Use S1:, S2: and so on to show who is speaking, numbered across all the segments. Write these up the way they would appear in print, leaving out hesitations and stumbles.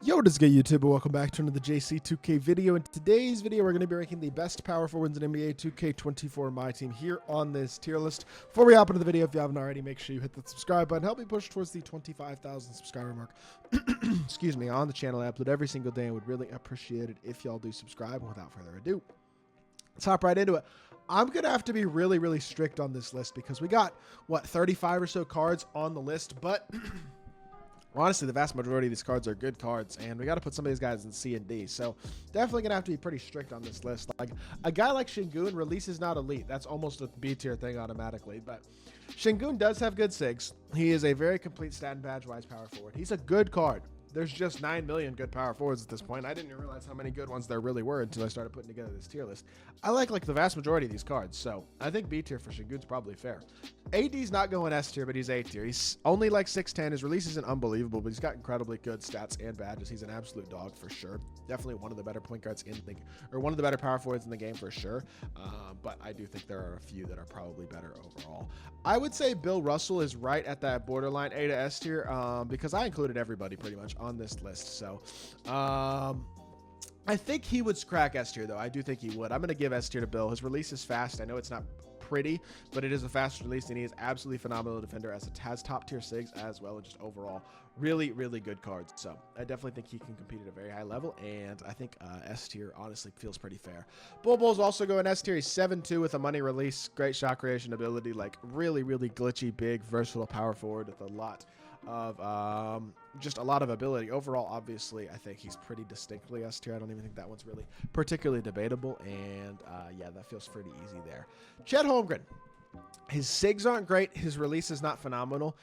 S1: Yo, what is good, YouTube? And welcome back to another JC2K video. In today's video, we're going to be ranking the best power forwards in NBA 2K24 MyTEAM here on this tier list. Before we hop into the video, if you haven't already, make sure you hit the subscribe button. Help me push towards the 25,000 subscriber mark. Excuse me, on the channel. I upload every single day and would really appreciate it if y'all do subscribe. And without further ado, let's hop right into it. I'm going to have to be really strict on this list because we got, what, 35 or so cards on the list, but... honestly, the vast majority of these cards are good cards, and we got to put some of these guys in C and D. So definitely going to have to be pretty strict on this list. Like a guy like Şengün, release is not elite. That's almost a B tier thing automatically. But Şengün does have good SIGs. He is a very complete stat and badge-wise power forward. He's a good card. There's just 9 million good power forwards at this point. I didn't even realize how many good ones there really were until I started putting together this tier list. I like the vast majority of these cards, so I think B tier for Şengün's probably fair. AD's not going S tier, but he's A tier. He's only like 6'10". His release isn't unbelievable, but he's got incredibly good stats and badges. He's an absolute dog for sure. Definitely one of the better point guards in the, or one of the better power forwards in the game for sure. But I do think there are a few that are probably better overall. I would say Bill Russell is right at that borderline A to S tier because I included everybody pretty much on this list. So I think he would crack S tier though. I do think he would. I'm going to give S tier to Bill. His release is fast. I know it's not pretty, but it is a fast release, and he is absolutely phenomenal defender as it has top tier SIGs as well, and just overall really good cards. So I definitely think he can compete at a very high level, and I think S tier honestly feels pretty fair. Bull's also going S tier. He's 7'2" with a money release, great shot creation ability, like really glitchy, big, versatile power forward with a lot of just a lot of ability. Overall, obviously, I think he's pretty distinctly S tier. I don't even think that one's really particularly debatable, and yeah, that feels pretty easy there. Chet Holmgren. His SIGs aren't great. His release is not phenomenal.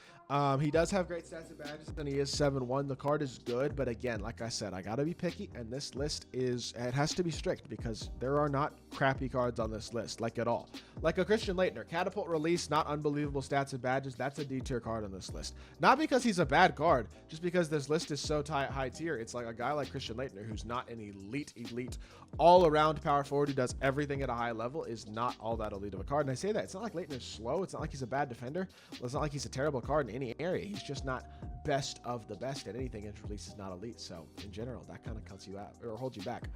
S1: He does have great stats and badges, and he is 7'1". The card is good, but again, like I said, I got to be picky, and this list it has to be strict because there are not crappy cards on this list, like at all. Like a Christian Laettner, catapult release, not unbelievable stats and badges. That's a D tier card on this list. Not because he's a bad card, just because this list is so high tier. It's like a guy like Christian Laettner, who's not an elite, all-around power forward who does everything at a high level, is not all that elite of a card. And I say that, it's not like Leitner's slow. It's not like he's a bad defender. It's not like he's a terrible card in any area. He's just not best of the best at anything, and his release is not elite. So in general, that kind of cuts you out or holds you back.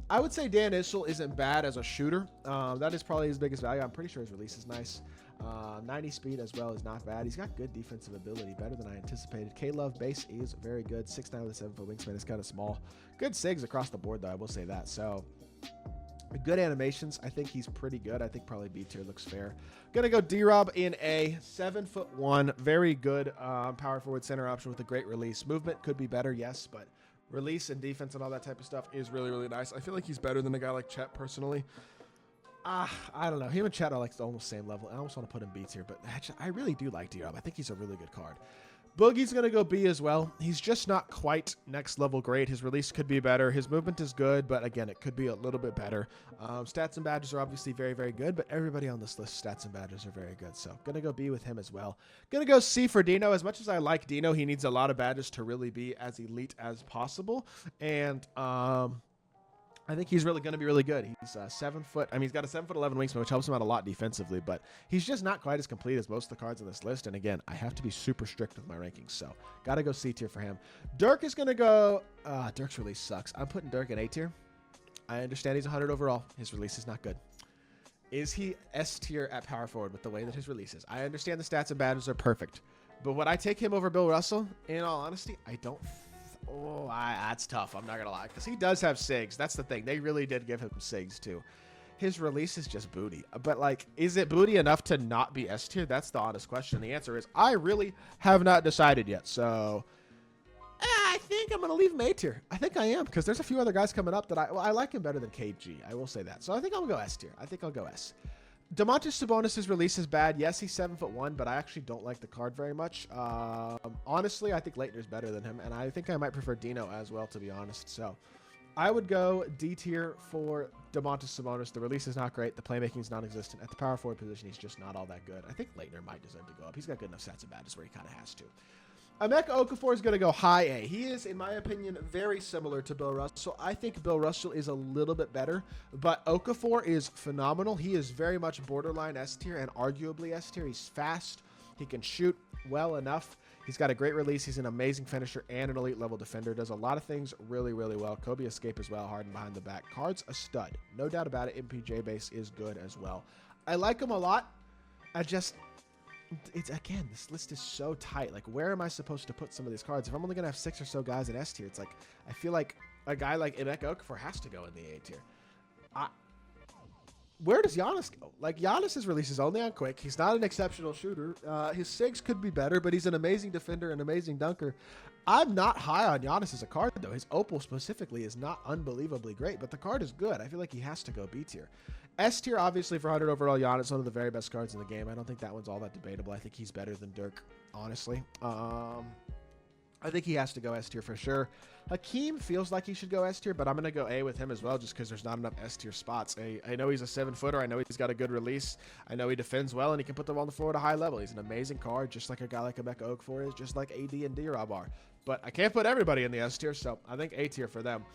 S1: I would say Dan Issel isn't bad as a shooter. That is probably his biggest value. I'm pretty sure his release is nice. 90 speed as well is not bad. He's got good defensive ability, better than I anticipated. K-Love base is very good. 6'9" with a 7-foot wingspan is kind of small. Good SIGs across the board though, I will say that. So good animations. I think he's pretty good. I think probably B tier looks fair. Gonna go D-Rob in A. 7'1", very good power forward center option with a great release. Movement could be better, yes, but release and defense and all that type of stuff is really nice. I feel like he's better than a guy like Chet personally. I don't know. Him and Chet are like the almost same level. I almost want to put him B tier, but I really do like D-Rob. I think he's a really good card. Boogie's going to go B as well. He's just not quite next level great. His release could be better. His movement is good, but again, it could be a little bit better. Stats and badges are obviously very good, but everybody on this list, stats and badges are very good. So going to go B with him as well. Going to go C for Dino. As much as I like Dino, he needs a lot of badges to really be as elite as possible. And I think he's really going to be really good. He's 7 foot. I mean, he's got a 7'11" wingspan, which helps him out a lot defensively, but he's just not quite as complete as most of the cards on this list. And again, I have to be super strict with my rankings, so got to go C tier for him. Dirk is going to go. Dirk's release sucks. I'm putting Dirk in A tier. I understand he's 100 overall. His release is not good. Is he S tier at power forward with the way that his release is? I understand the stats and badges are perfect, but would I take him over Bill Russell? In all honesty, I don't. Oh, that's tough. I'm not going to lie. Because he does have SIGs. That's the thing. They really did give him SIGs, too. His release is just booty. But, like, is it booty enough to not be S tier? That's the honest question. The answer is I really have not decided yet. So, I think I'm going to leave him A tier. I think I am. Because there's a few other guys coming up that I like him better than KG. I will say that. So, I think I'm going to go S tier. I think I'll go S. Domantas Sabonis' release is bad. Yes, he's 7'1", but I actually don't like the card very much. Honestly, I think Leitner's better than him, and I think I might prefer Dino as well, to be honest. So I would go D tier for Domantas Sabonis. The release is not great. The playmaking is non-existent. At the power forward position, he's just not all that good. I think Laettner might deserve to go up. He's got good enough stats and badges where he kind of has to. Emeka Okafor is going to go high A. He is, in my opinion, very similar to Bill Russell. I think Bill Russell is a little bit better, but Okafor is phenomenal. He is very much borderline S tier and arguably S tier. He's fast. He can shoot well enough. He's got a great release. He's an amazing finisher and an elite level defender. Does a lot of things really, really well. Kobe escape as well, hard and behind the back. Card's a stud. No doubt about it. MPJ base is good as well. I like him a lot. It's again, this list is so tight. Like, where am I supposed to put some of these cards? If I'm only going to have 6 or so guys in S tier, it's like, I feel like a guy like Emeka Okafor has to go in the A tier. Where does Giannis go? Like, Giannis's release is only on quick. He's not an exceptional shooter. His SIGs could be better, but he's an amazing defender, an amazing dunker. I'm not high on Giannis as a card, though. His Opal specifically is not unbelievably great, but the card is good. I feel like he has to go B tier. S tier, obviously, for 100 overall, Giannis, one of the very best cards in the game. I don't think that one's all that debatable. I think he's better than Dirk, honestly. I think he has to go S tier for sure. Hakeem feels like he should go S tier, but I'm going to go A with him as well just because there's not enough S tier spots. I know he's a 7-footer. I know he's got a good release. I know he defends well, and he can put them on the floor at a high level. He's an amazing card, just like a guy like Emeka Okafor is, just like AD and D-Rob are. But I can't put everybody in the S tier, so I think A tier for them.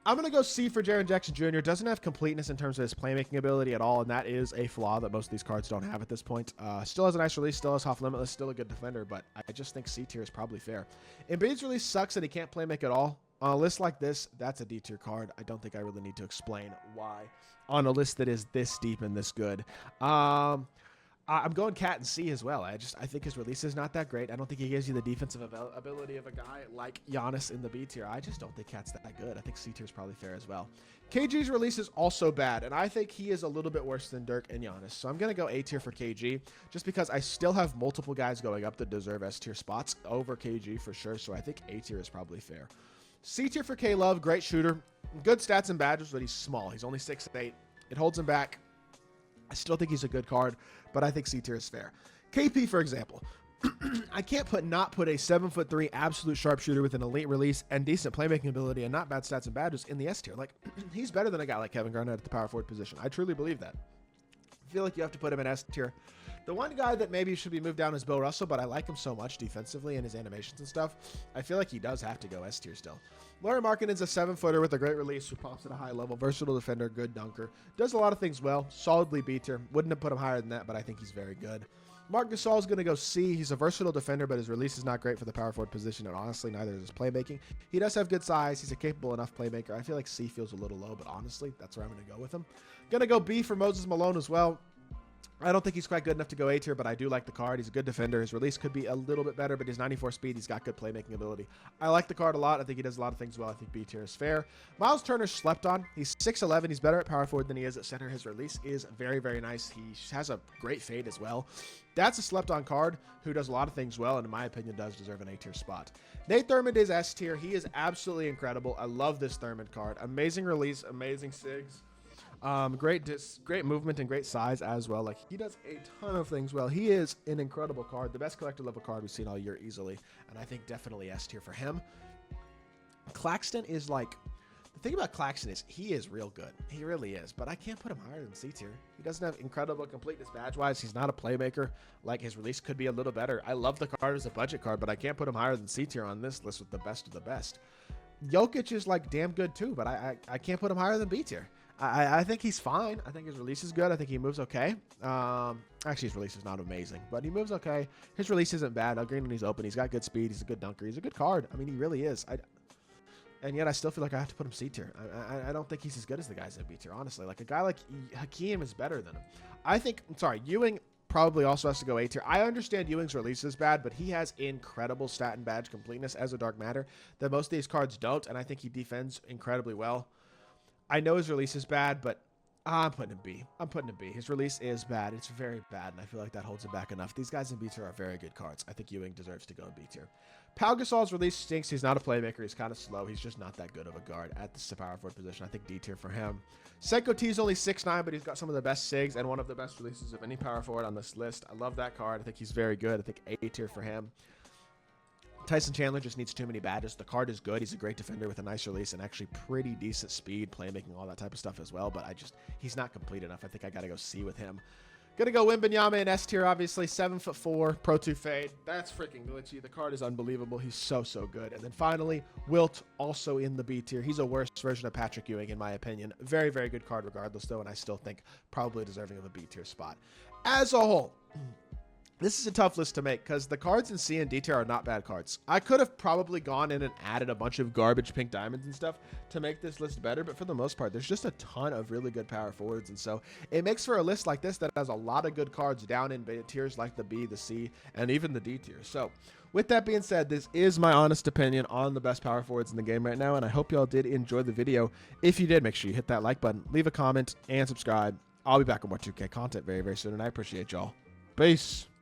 S1: I'm going to go C for Jaren Jackson Jr. Doesn't have completeness in terms of his playmaking ability at all, and that is a flaw that most of these cards don't have at this point. Still has a nice release, still has Half Limitless, still a good defender, but I just think C tier is probably fair. Embiid's release sucks that he can't play make at all. On a list like this, that's a D tier card. I don't think I really need to explain why on a list that is this deep and this good. I'm going Cat and C as well. I think his release is not that great. I don't think he gives you the defensive ability of a guy like Giannis in the B tier. I just don't think Cat's that good. I think C tier is probably fair as well. KG's release is also bad, and I think he is a little bit worse than Dirk and Giannis. So I'm going to go A tier for KG, just because I still have multiple guys going up that deserve S tier spots over KG for sure. So I think A tier is probably fair. C tier for K-Love, great shooter. Good stats and badges, but he's small. He's only 6'8". It holds him back. I still think he's a good card, but I think C tier is fair. KP, for example. I can't not put a 7'3" absolute sharpshooter with an elite release and decent playmaking ability and not bad stats and badges in the S tier. Like, he's better than a guy like Kevin Garnett at the power forward position. I truly believe that. I feel like you have to put him in S tier. The one guy that maybe should be moved down is Bill Russell, but I like him so much defensively and his animations and stuff. I feel like he does have to go S tier still. Lauri Markkanen's a 7-footer with a great release who pops at a high level, versatile defender, good dunker. Does a lot of things well, solidly B tier. Wouldn't have put him higher than that, but I think he's very good. Marc Gasol is going to go C. He's a versatile defender, but his release is not great for the power forward position, and honestly, neither is his playmaking. He does have good size. He's a capable enough playmaker. I feel like C feels a little low, but honestly, that's where I'm going to go with him. Going to go B for Moses Malone as well. I don't think he's quite good enough to go A tier, but I do like the card. He's a good defender. His release could be a little bit better, but he's 94 speed. He's got good playmaking ability. I like the card a lot. I think he does a lot of things well. I think B tier is fair. Miles Turner slept on. He's 6'11". He's better at power forward than he is at center. His release is very, very nice. He has a great fade as well. That's a slept on card who does a lot of things well, and in my opinion, does deserve an A tier spot. Nate Thurmond is S tier. He is absolutely incredible. I love this Thurmond card. Amazing release, amazing SIGs. Great movement and great size as well. Like, he does a ton of things well. He is an incredible card, the best collector level card we've seen all year easily, and I think definitely S tier for him. Claxton is like, the thing about Claxton is he is real good. He really is, but I can't put him higher than C tier. He doesn't have incredible completeness badge wise. He's not a playmaker. Like, his release could be a little better. I love the card as a budget card, but I can't put him higher than C tier on this list with the best of the best. Jokic is like damn good too, but I can't put him higher than B tier. I think he's fine. I think his release is good. I think he moves okay. Actually, his release is not amazing, but he moves okay. His release isn't bad. Green when he's open. He's got good speed. He's a good dunker. He's a good card. I mean, he really is. And yet I still feel like I have to put him C tier. I don't think he's as good as the guys in B tier, honestly. Like, a guy like Hakeem is better than him. Ewing probably also has to go A tier. I understand Ewing's release is bad, but he has incredible stat and badge completeness as a dark matter that most of these cards don't, and I think he defends incredibly well. I know his release is bad, but I'm putting him B. His release is bad. It's very bad, and I feel like that holds him back enough. These guys in B tier are very good cards. I think Ewing deserves to go in B tier. Pau Gasol's release stinks. He's not a playmaker. He's kind of slow. He's just not that good of a guard at the power forward position. I think D tier for him. Seiko T is only 6'9", but he's got some of the best SIGs and one of the best releases of any power forward on this list. I love that card. I think he's very good. I think A tier for him. Tyson Chandler just needs too many badges. The card is good. He's a great defender with a nice release and actually pretty decent speed, playmaking, all that type of stuff as well. But he's not complete enough. I think I got to go C with him. Gonna go Wembanyama in S tier, obviously. 7'4", Pro 2 fade. That's freaking glitchy. The card is unbelievable. He's so good. And then finally, Wilt, also in the B tier. He's a worse version of Patrick Ewing, in my opinion. Very, very good card regardless, though, and I still think probably deserving of a B tier spot. As a whole, This is a tough list to make because the cards in C and D tier are not bad cards. I could have probably gone in and added a bunch of garbage pink diamonds and stuff to make this list better, but for the most part, there's just a ton of really good power forwards, and so it makes for a list like this that has a lot of good cards down in tiers like the B, the C, and even the D tier. So with that being said, this is my honest opinion on the best power forwards in the game right now, and I hope y'all did enjoy the video. If you did, make sure you hit that like button, leave a comment, and subscribe. I'll be back with more 2K content very, very soon, and I appreciate y'all. Peace.